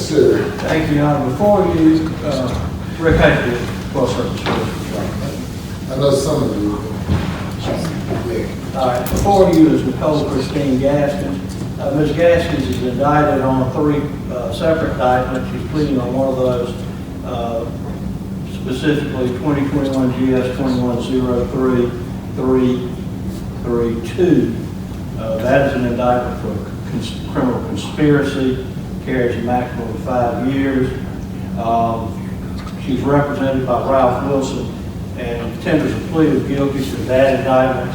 sir. Thank you, Your Honor. Before you, Rick, thank you. Well, sir. I know some of you. All right, before you is Nicole Christine Gaskins. Ms. Gaskins is indicted on 3 separate indictments. She's pleading on one of those, specifically 2021 GS 2103332. That is an indictment for criminal conspiracy, carries a maximum of 5 years. She's represented by Ralph Wilson and tenders a plea of guilty to that indictment.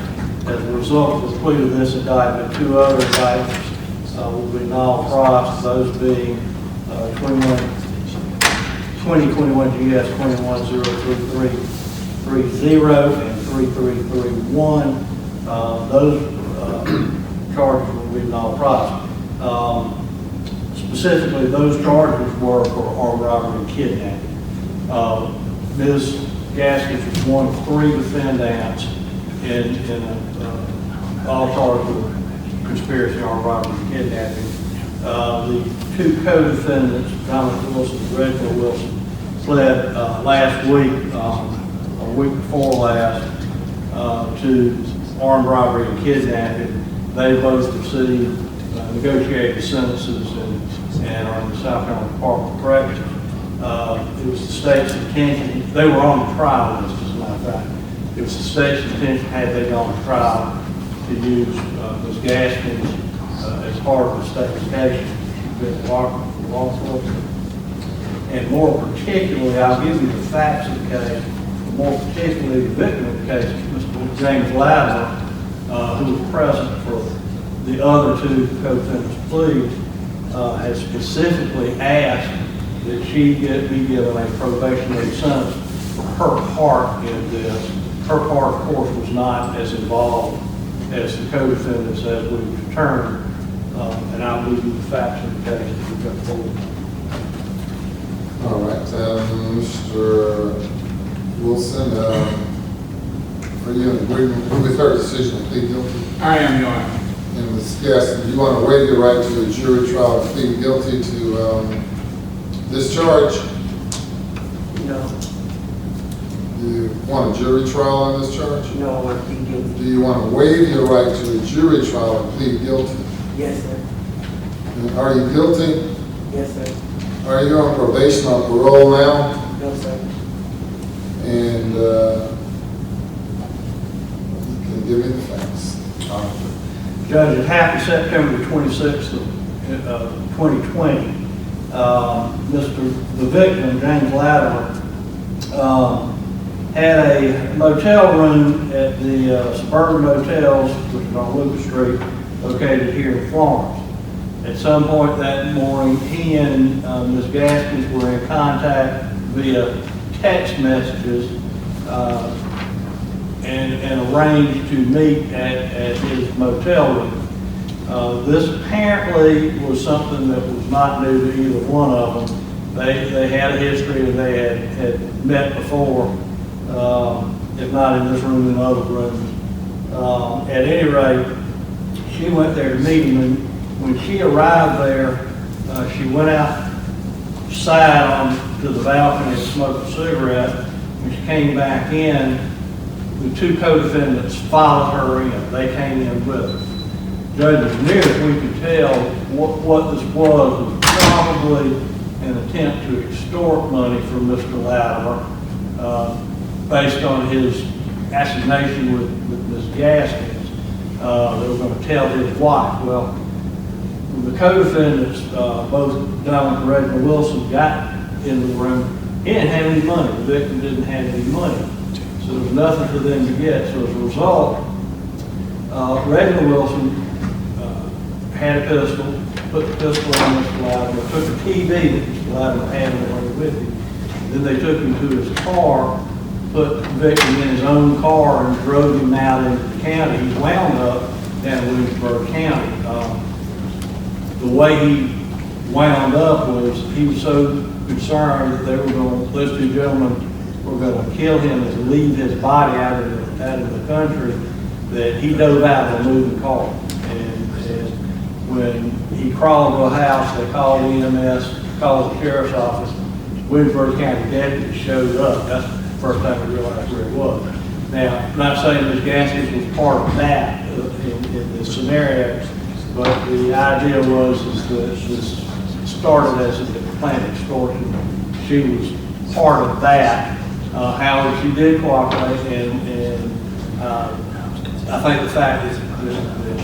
As a result of the plea of this indictment, 2 other indictments will be non-pros, those being 2021 GS 210330 and 3331. Those charges will be non-pros. Specifically, those charges were for armed robbery and kidnapping. Ms. Gaskins was one of 3 defendants in all charged with conspiracy, armed robbery, and kidnapping. The 2 co-defendants, Jonathan Wilson and Reginald Wilson, pled last week, a week before last, to armed robbery and kidnapping. They both received negotiated sentences and are in the South Carolina Department of Corrections. It was the state's intention. They were on the trial list, as a matter of fact. It was the state's intention, had they gone to trial, to use Ms. Gaskins as part of the state's case. She's been working for law enforcement. And more particularly, I'll give you the facts of the case, but more particularly the victim of the case, Mr. James Latimer, who was present for the other 2 co-defendants' pleas, has specifically asked that she be given a probationary sentence for her part in this. Her part, of course, was not as involved as the co-defendants as we've determined, and I'll give you the facts of the case as we go forward. All right, Mr. Wilson, are you in agreement with her decision to plead guilty? I am, Your Honor. And Ms. Gaskins, do you want to waive your right to a jury trial to plead guilty to this charge? No. Do you want a jury trial on this charge? No, I want to plead guilty. Do you want to waive your right to a jury trial and plead guilty? Yes, sir. And are you guilty? Yes, sir. Are you on probation or parole now? No, sir. And you can give me the facts. Judge, it happened September 26th of 2020. The victim, James Latimer, had a motel room at the Suburban Motels, which is on Lucas Street, located here in Florence. At some point that morning, he and Ms. Gaskins were in contact via text messages and arranged to meet at his motel room. This apparently was something that was not new to either one of them. They had a history and they had met before, if not in this room, in other rooms. At any rate, she went there to meet him, and when she arrived there, she went outside to the balcony and smoked a cigarette. When she came back in, the 2 co-defendants followed her in. They came in with her. Judge, as near as we can tell, what this was probably an attempt to extort money from Mr. Latimer based on his assignation with Ms. Gaskins. They were going to tell his wife. Well, the co-defendants, both Jonathan and Reginald Wilson, got in the room. He didn't have any money. The victim didn't have any money. So there was nothing for them to get. So as a result, Reginald Wilson had a pistol, put the pistol on Mr. Latimer, took a TV that Mr. Latimer had with him. Then they took him to his car, put the victim in his own car, and drove him out into the county. He wound up down in Williamsburg County. The way he wound up was he was so concerned that those 2 gentlemen were going to kill him and leave his body out of the country, that he dove out of a moving car. And when he crawled to a house, they called EMS. called the sheriff's office. Williamsburg County deputy showed up. That's the first time we realized where it was. Now, I'm not saying Ms. Gaskins was part of that in this scenario, but the idea was is that this started as a planned extortion. She was part of that. However, she did cooperate, and I think the fact that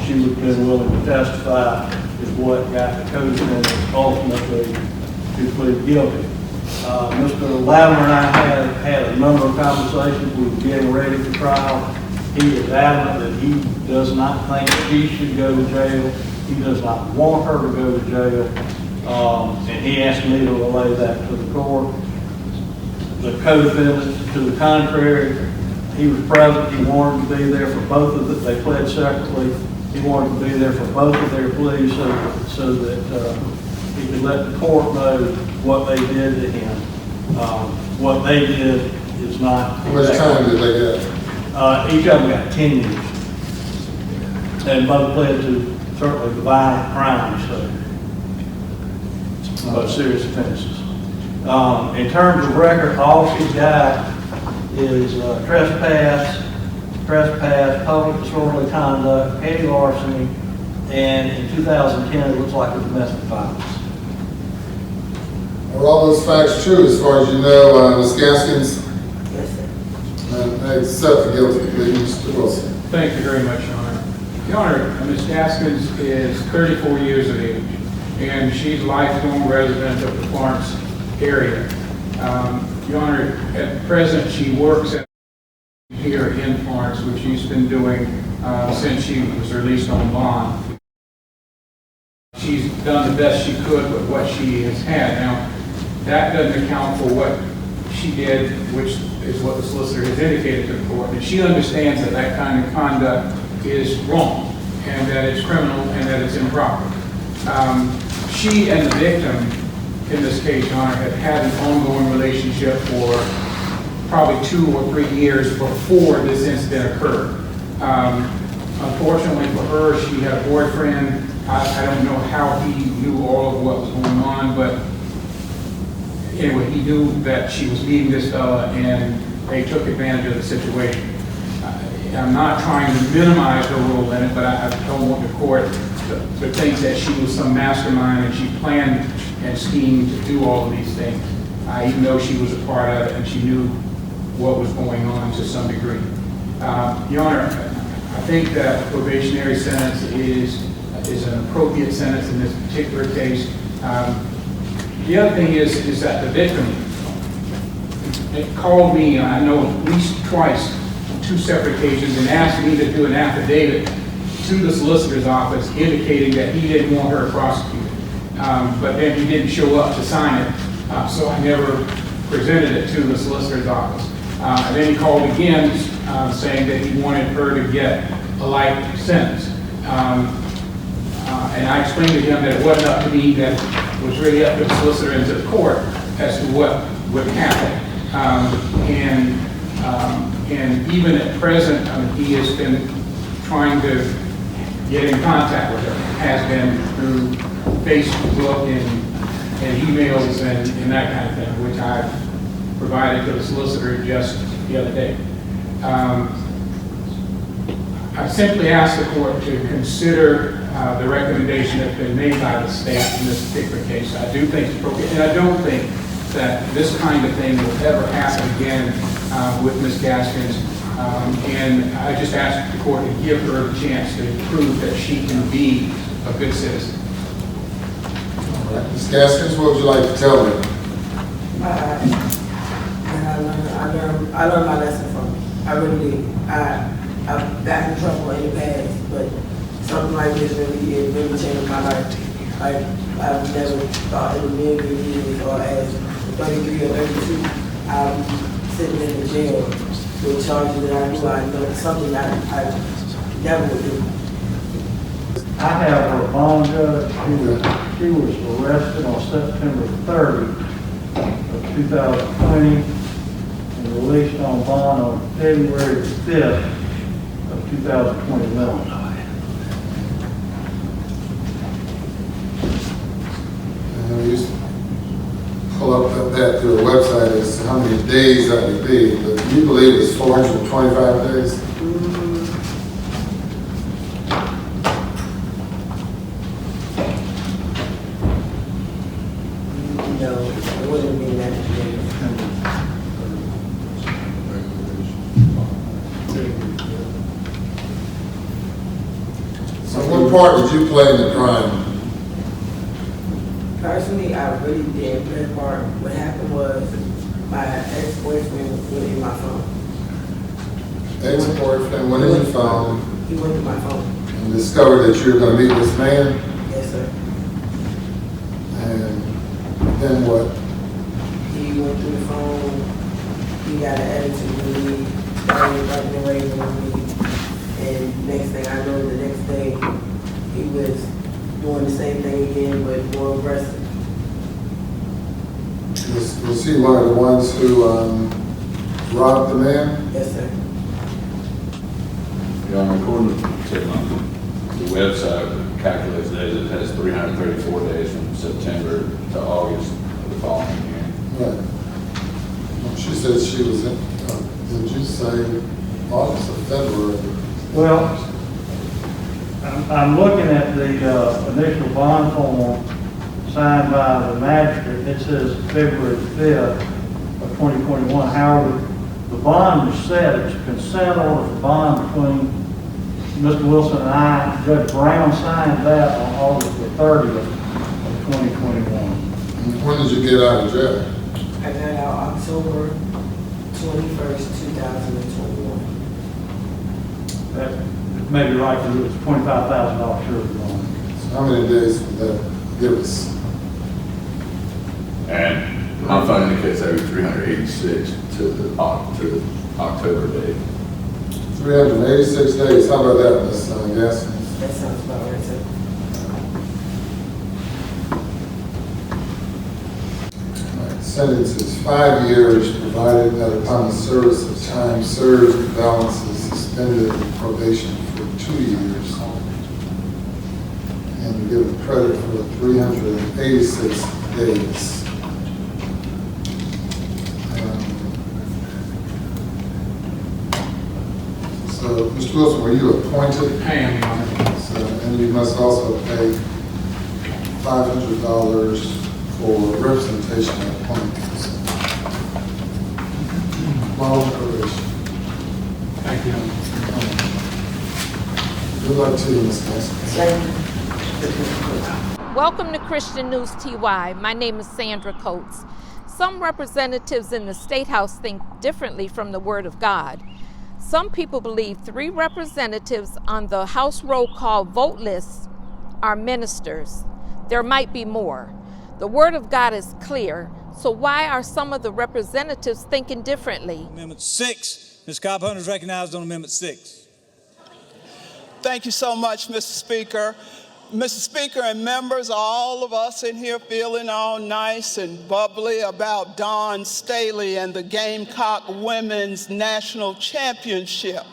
she would have been willing to testify is what got the co-defendant ultimately to plead guilty. Mr. Latimer and I had a number of conversations. We were getting ready for trial. He is adamant that he does not think she should go to jail. He does not want her to go to jail. And he asked me to relay that to the court. The co-defendant, to the contrary, he was present. He wanted to be there for both of them. They pled separately. He wanted to be there for both of their pleas so that he could let the court know what they did to him. What they did is not. How much time did they get? Each of them got 10 years. And both pled to certainly violent crimes, so both serious offenses. In terms of record, all she's got is trespass, public disorderly conduct, petty larceny, and in 2010 it looks like a domestic violence. Are all those facts true as far as you know, Ms. Gaskins? Yes, sir. I accept the guilty plea, Mr. Wilson. Thank you very much, Your Honor. Your Honor, Ms. Gaskins is 34 years of age, and she's a lifelong resident of the Florence area. Your Honor, at present, she works here in Florence, which she's been doing since she was released on bond. She's done the best she could with what she has had. Now, that doesn't account for what she did, which is what the solicitor has indicated to the court. And she understands that that kind of conduct is wrong, and that it's criminal, and that it's improper. She and the victim, in this case, Your Honor, had had an ongoing relationship for probably 2 or 3 years before this incident occurred. Unfortunately for her, she had a boyfriend. I don't know how he knew all of what was going on, but anyway, he knew that she was meeting this fella, and they took advantage of the situation. I'm not trying to minimize her role in it, but I don't want the court to think that she was some mastermind and she planned and schemed to do all of these things, even though she was a part of it and she knew what was going on to some degree. Your Honor, I think that a probationary sentence is an appropriate sentence in this particular case. The other thing is that the victim called me, I know at least twice, on 2 separate occasions, and asked me to do an affidavit to the solicitor's office indicating that he didn't want her prosecuted. But then he didn't show up to sign it, so I never presented it to the solicitor's office. And then he called again saying that he wanted her to get a life sentence. And I explained to him that it wasn't up to me, that it was really up to the solicitor and to the court as to what would happen. And even at present, he has been trying to get in contact with her, has been through Facebook and emails and that kind of thing, which I provided to the solicitor just the other day. I simply asked the court to consider the recommendation that's been made by the state in this particular case. I do think it's appropriate, and I don't think that this kind of thing will ever happen again with Ms. Gaskins. And I just asked the court to give her the chance to prove that she can be a good citizen. All right. Ms. Gaskins, what would you like to tell me? I learned my lesson from it. I really did. I've gotten in trouble in the past, but something like this really changed my life. Like, I've never thought in a million years, or as 33 or 32, I'll be sitting in the jail with charges that I knew I know, something I never would do. I have her bond judge. She was arrested on September 30th of 2020 and released on bond on February 5th of 2021. that through a website as to how many days that would be, but do you believe it's 425 days? No, it wouldn't be that many. So what part did you play in the crime? Personally, I really didn't play a part. What happened was my ex-boyfriend went in my phone. Ex-boyfriend went in your phone He went to my phone. and discovered that you were going to meet this man, Yes, sir. and then what? He went through the phone. He got an attitude with me, started running away from me. And next thing I know, the next day, he was doing the same thing again, but more aggressive. Was he one of the ones who robbed the man? Yes, sir. According to the website, calculates days, it has 334 days from September to August of the following year. Right. She said she was in, did you say August or February? Well, I'm looking at the initial bond form signed by the magistrate. It says February 5th of 2021. However, the bond is set, it's a consent order for bond between Mr. Wilson and I. Judge Brown signed that on August the 30th of 2021. When did you get out of jail? I got out October 21st, 2021. That may be right, because it was $25,000 short of the bond. So how many days would that give us? And my phone indicates that was 386 to the October date. 386 days. How about that, Ms. Gaskins? That sounds about right, sir. Sentence is 5 years, provided that upon the service of time served, the balance is suspended and probation for 2 years. And given credit for 386 days. So, Mr. Wilson, were you appointed? I am, Your Honor. So, and you must also pay $500 for representation at appointment. Mild probation. Thank you. Good luck to you, Ms. Gaskins. Thank you. Welcome to Christian News TY. My name is Sandra Coates. Some representatives in the State House think differently from the Word of God. Some people believe 3 representatives on the House roll call vote list are ministers. There might be more. The Word of God is clear, so why are some of the representatives thinking differently? Amendment 6. Ms. Carpenter is recognized on Amendment 6. Thank you so much, Mr. Speaker. Mr. Speaker and members, all of us in here feeling all nice and bubbly about Dawn Staley and the Gamecock Women's National Championship.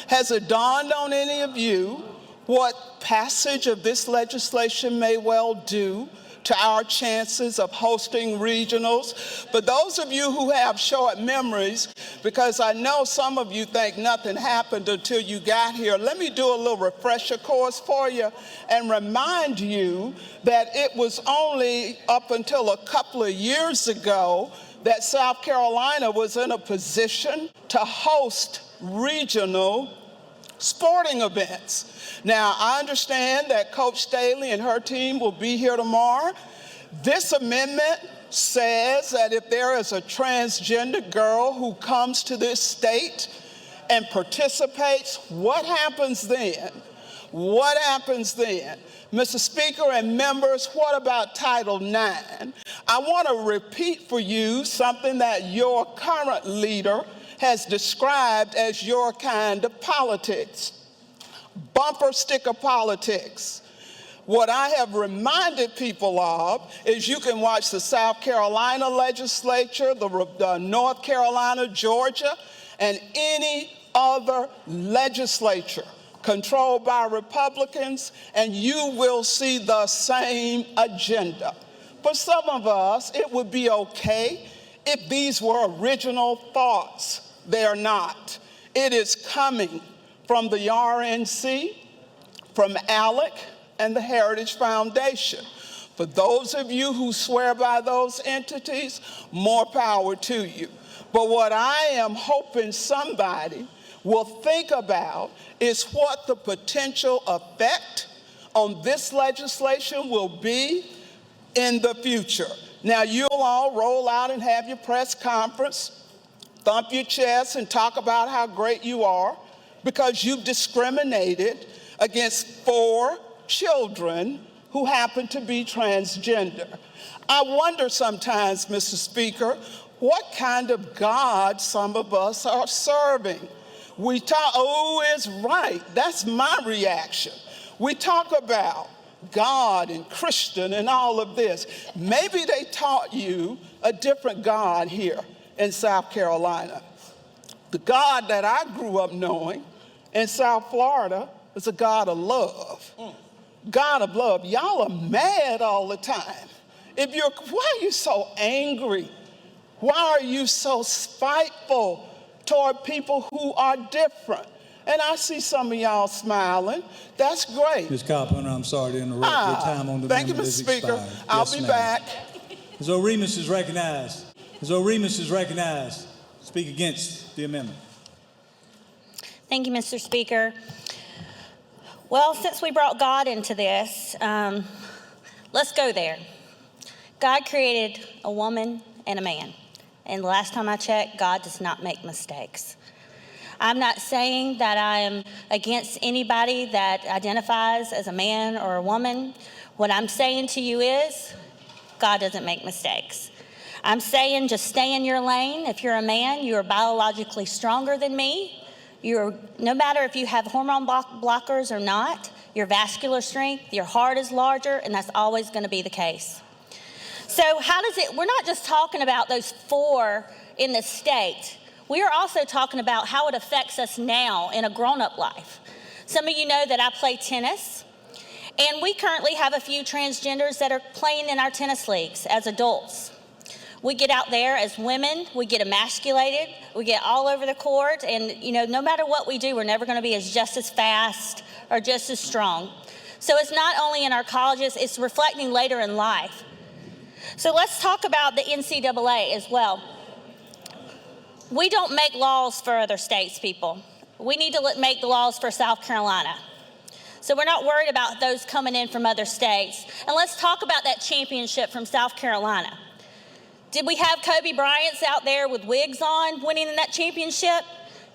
Has it dawned on any of you what passage of this legislation may well do to our chances of hosting regionals? But those of you who have short memories, because I know some of you think nothing happened until you got here, let me do a little refresher course for you and remind you that it was only up until a couple of years ago that South Carolina was in a position to host regional sporting events. Now, I understand that Coach Staley and her team will be here tomorrow. This amendment says that if there is a transgender girl who comes to this state and participates, what happens then? What happens then? Mr. Speaker and members, what about Title IX? I want to repeat for you something that your current leader has described as your kind of politics. Bumper sticker politics. What I have reminded people of is you can watch the South Carolina legislature, the North Carolina, Georgia, and any other legislature controlled by Republicans, and you will see the same agenda. For some of us, it would be okay if these were original thoughts. They are not. It is coming from the RNC, from ALEC, and the Heritage Foundation. For those of you who swear by those entities, more power to you. But what I am hoping somebody will think about is what the potential effect on this legislation will be in the future. Now, you'll all roll out and have your press conference, thump your chest and talk about how great you are because you've discriminated against 4 children who happen to be transgender. I wonder sometimes, Mr. Speaker, what kind of God some of us are serving. We talk, oh, it's right. That's my reaction. We talk about God and Christian and all of this. Maybe they taught you a different God here in South Carolina. The God that I grew up knowing in South Florida is a God of love. God of love. Y'all are mad all the time. Why are you so angry? Why are you so spiteful toward people who are different? And I see some of y'all smiling. That's great. Ms. Carpenter, I'm sorry to interrupt. Your time on the thank you, amendment Mr. is Speaker. expired. I'll Yes, be ma'am. back. Ms. O'Remus is recognized. Ms. O'Remus is recognized. Speak against the amendment. Thank you, Mr. Speaker. Well, since we brought God into this, let's go there. God created a woman and a man. And the last time I checked, God does not make mistakes. I'm not saying that I am against anybody that identifies as a man or a woman. What I'm saying to you is, God doesn't make mistakes. I'm saying just stay in your lane. If you're a man, you are biologically stronger than me. No matter if you have hormone blockers or not, your vascular strength, your heart is larger, and that's always going to be the case. So we're not just talking about those 4 in the state. We are also talking about how it affects us now in a grown-up life. Some of you know that I play tennis, and we currently have a few transgenders that are playing in our tennis leagues as adults. We get out there as women, we get emasculated, we get all over the court, and no matter what we do, we're never going to be just as fast or just as strong. So it's not only in our colleges, it's reflecting later in life. So let's talk about the NCAA as well. We don't make laws for other states, people. We need to make the laws for South Carolina. So we're not worried about those coming in from other states. And let's talk about that championship from South Carolina. Did we have Kobe Bryant's out there with wigs on winning in that championship?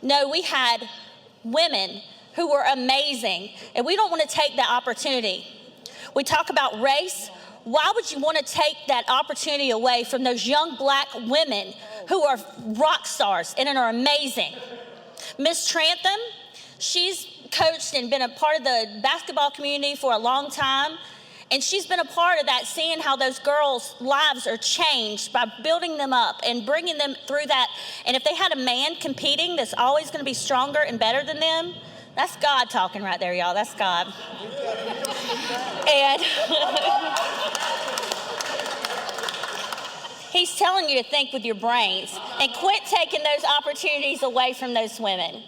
No, we had women who were amazing, and we don't want to take that opportunity. We talk about race. Why would you want to take that opportunity away from those young black women who are rock stars and are amazing? Miss Trantham, she's coached and been a part of the basketball community for a long time. And she's been a part of that, seeing how those girls' lives are changed by building them up and bringing them through that. And if they had a man competing that's always going to be stronger and better than them, that's God talking right there, y'all. That's God. And He's telling you to think with your brains and quit taking those opportunities away from those women.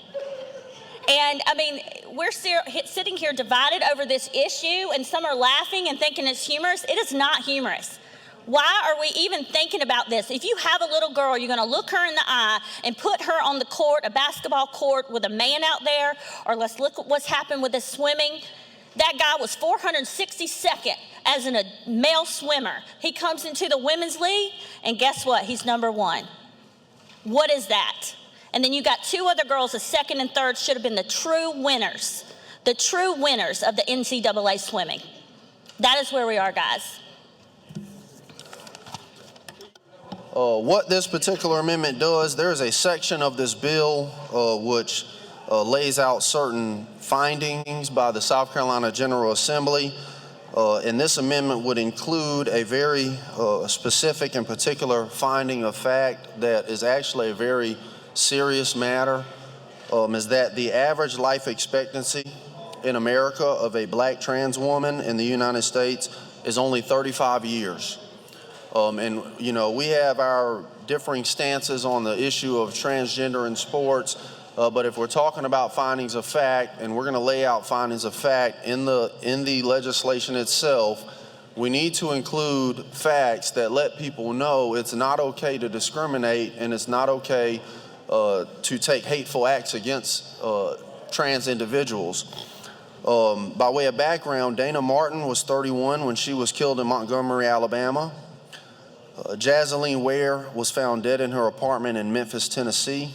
And I mean, we're sitting here divided over this issue, and some are laughing and thinking it's humorous. It is not humorous. Why are we even thinking about this? If you have a little girl, you're going to look her in the eye and put her on the court, a basketball court with a man out there, or let's look at what's happened with the swimming. That guy was 462nd as a male swimmer. He comes into the women's league, and guess what? He's #1. What is that? And then you got 2 other girls, the 2nd and 3rd should have been the true winners of the NCAA swimming. That is where we are, guys. What this particular amendment does, there is a section of this bill which lays out certain findings by the South Carolina General Assembly. And this amendment would include a very specific and particular finding of fact that is actually a very serious matter, is that the average life expectancy in America of a black trans woman in the United States is only 35 years. And, you know, we have our differing stances on the issue of transgender in sports, but if we're talking about findings of fact, and we're going to lay out findings of fact in the legislation itself, we need to include facts that let people know it's not okay to discriminate and it's not okay to take hateful acts against trans individuals. By way of background, Dana Martin was 31 when she was killed in Montgomery, Alabama. Jazeline Ware was found dead in her apartment in Memphis, Tennessee.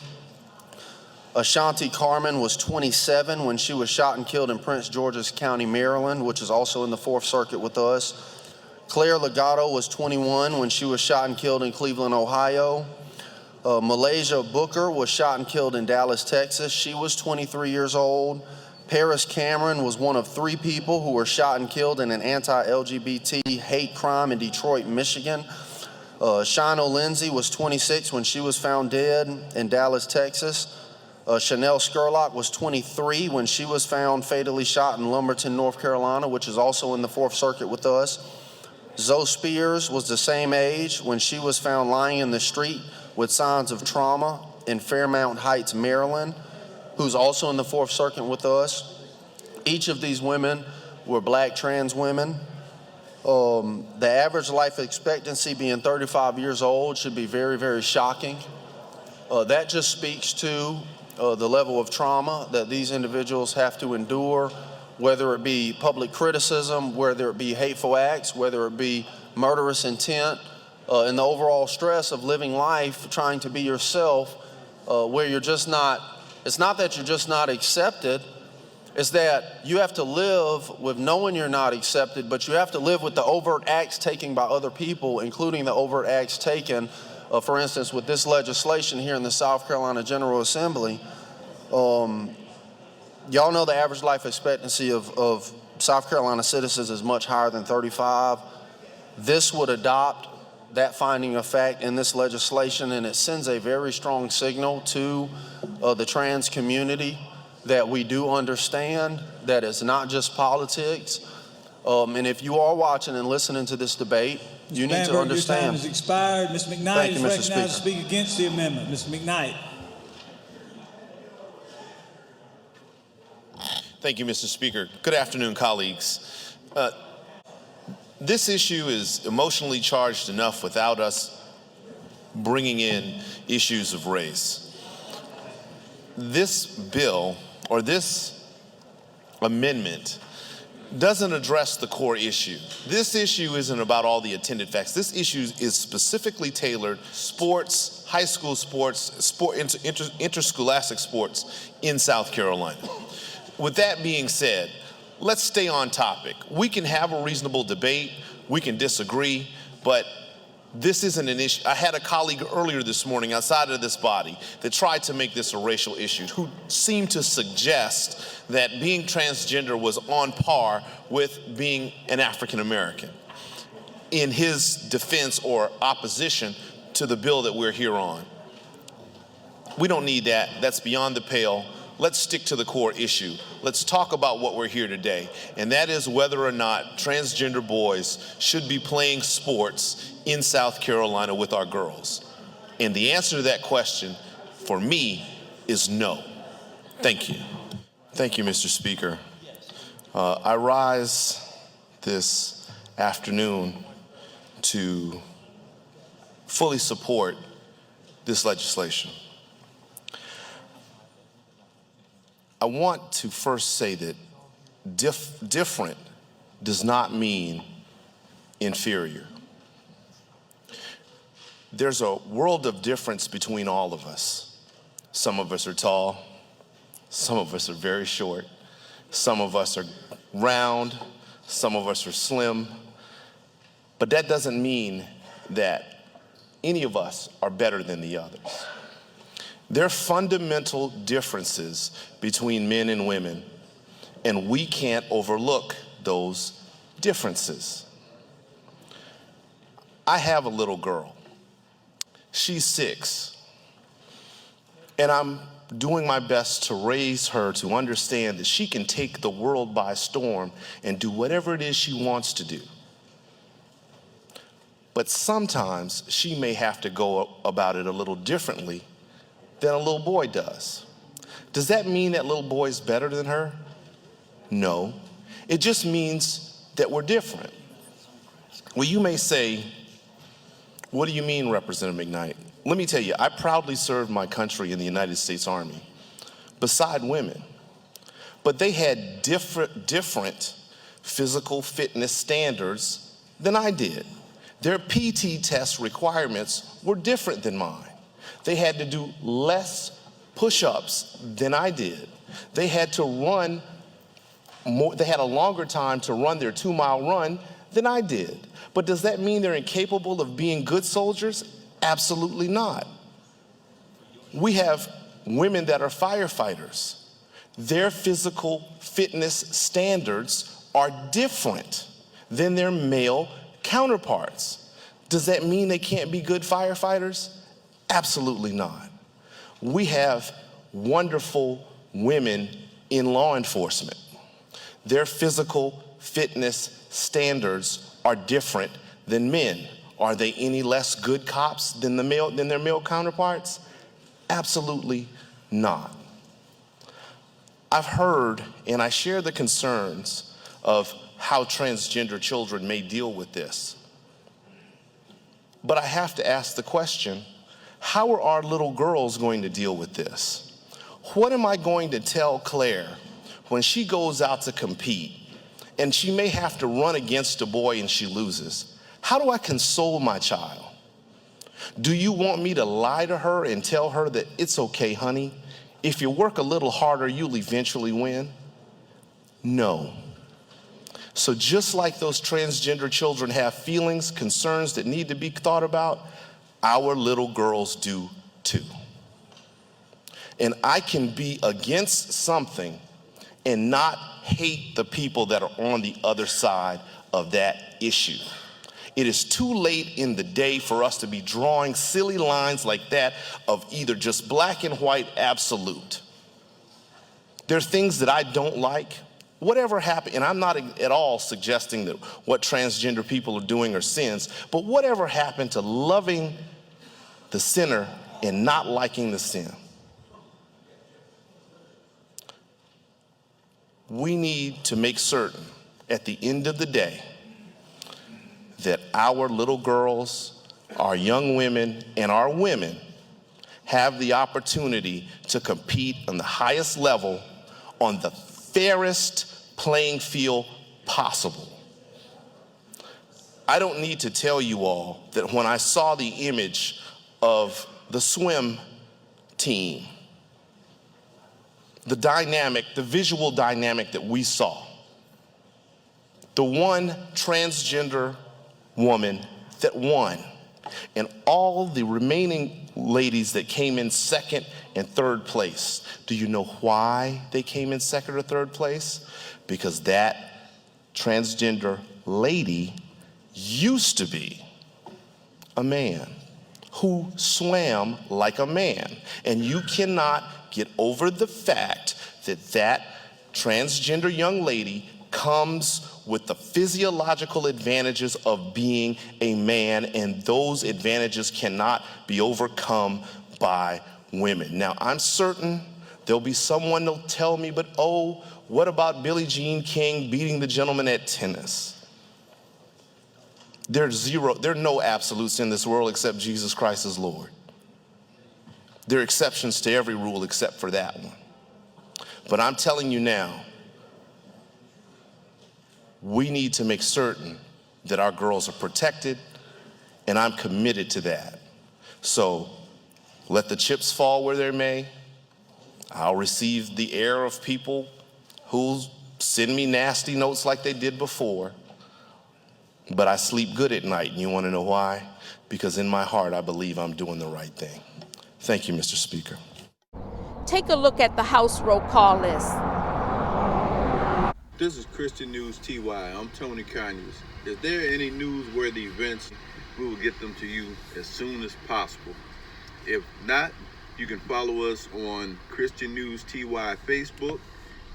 Ashanti Carmen was 27 when she was shot and killed in Prince George's County, Maryland, which is also in the Fourth Circuit with us. Claire Legato was 21 when she was shot and killed in Cleveland, Ohio. Malaysia Booker was shot and killed in Dallas, Texas. She was 23 years old. Paris Cameron was one of 3 people who were shot and killed in an anti-LGBT hate crime in Detroit, Michigan. Shino Lindsay was 26 when she was found dead in Dallas, Texas. Chanel Skurlock was 23 when she was found fatally shot in Lumberton, North Carolina, which is also in the Fourth Circuit with us. Zoe Spears was the same age when she was found lying in the street with signs of trauma in Fairmount Heights, Maryland, who's also in the Fourth Circuit with us. Each of these women were black trans women. The average life expectancy being 35 years old should be very, very shocking. That just speaks to the level of trauma that these individuals have to endure, whether it be public criticism, whether it be hateful acts, whether it be murderous intent, and the overall stress of living life, trying to be yourself, where you're just not, it's not that you're just not accepted, it's that you have to live with knowing you're not accepted, but you have to live with the overt acts taken by other people, including the overt acts taken, for instance, with this legislation here in the South Carolina General Assembly. Y'all know the average life expectancy of South Carolina citizens is much higher than 35. This would adopt that finding of fact in this legislation, and it sends a very strong signal to the trans community that we do understand that it's not just politics. And if you are watching and listening to this debate, you need to understand. Your time has expired. Ms. McKnight is recognized to speak against the amendment. Ms. McKnight. Thank you, Mr. Speaker. Good afternoon, colleagues. This issue is emotionally charged enough without us bringing in issues of race. This bill, or this amendment, doesn't address the core issue. This issue isn't about all the attended facts. This issue is specifically tailored sports, high school sports, interscholastic sports in South Carolina. With that being said, let's stay on topic. We can have a reasonable debate, we can disagree, but this isn't an issue. I had a colleague earlier this morning outside of this body that tried to make this a racial issue, who seemed to suggest that being transgender was on par with being an African American in his defense or opposition to the bill that we're here on. We don't need that. That's beyond the pale. Let's stick to the core issue. Let's talk about what we're here today, and that is whether or not transgender boys should be playing sports in South Carolina with our girls. And the answer to that question, for me, is no. Thank you. Thank you, Mr. Speaker. I rise this afternoon to fully support this legislation. I want to first say that different does not mean inferior. There's a world of difference between all of us. Some of us are tall, some of us are very short, some of us are round, some of us are slim, but that doesn't mean that any of us are better than the others. There are fundamental differences between men and women, and we can't overlook those differences. I have a little girl. She's 6, and I'm doing my best to raise her to understand that she can take the world by storm and do whatever it is she wants to do. but sometimes she may have to go about it a little differently than a little boy does. Does that mean that little boy's better than her? No. It just means that we're different. Well, you may say, what do you mean, Representative McKnight? Let me tell you, I proudly served my country in the United States Army beside women, but they had different physical fitness standards than I did. Their PT test requirements were different than mine. They had to do less push-ups than I did. They had to run more, they had a longer time to run their 2-mile run than I did. But does that mean they're incapable of being good soldiers? Absolutely not. We have women that are firefighters. Their physical fitness standards are different than their male counterparts. Does that mean they can't be good firefighters? Absolutely not. We have wonderful women in law enforcement. Their physical fitness standards are different than men. Are they any less good cops than their male counterparts? Absolutely not. I've heard and I share the concerns of how transgender children may deal with this. But I have to ask the question, how are our little girls going to deal with this? What am I going to tell Claire when she goes out to compete and she may have to run against a boy and she loses? How do I console my child? Do you want me to lie to her and tell her that it's okay, honey? If you work a little harder, you'll eventually win? No. So just like those transgender children have feelings, concerns that need to be thought about, our little girls do too. And I can be against something and not hate the people that are on the other side of that issue. It is too late in the day for us to be drawing silly lines like that of either just black and white absolute. There are things that I don't like. Whatever happened, and I'm not at all suggesting that what transgender people are doing are sins, but whatever happened to loving the sinner and not liking the sin? We need to make certain at the end of the day that our little girls, our young women, and our women have the opportunity to compete on the highest level on the fairest playing field possible. I don't need to tell you all that when I saw the image of the swim team, the visual dynamic that we saw, the one transgender woman that won, and all the remaining ladies that came in second and third place. Do you know why they came in second or third place? Because that transgender lady used to be a man who swam like a man. And you cannot get over the fact that that transgender young lady comes with the physiological advantages of being a man, and those advantages cannot be overcome by women. Now, I'm certain there'll be someone that'll tell me, but oh, what about Billie Jean King beating the gentleman at tennis? There are no absolutes in this world except Jesus Christ is Lord. There are exceptions to every rule except for that one. But I'm telling you now, we need to make certain that our girls are protected, and I'm committed to that. So let the chips fall where they may. I'll receive the air of people who send me nasty notes like they did before, but I sleep good at night, and you want to know why? Because in my heart, I believe I'm doing the right thing. Thank you, Mr. Speaker. Take a look at the House roll call list. This is Christian News TY. I'm Tony Conyers. If there are any newsworthy events, we will get them to you as soon as possible. If not, you can follow us on Christian News TY Facebook,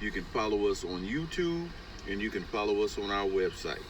you can follow us on YouTube, and you can follow us on our website.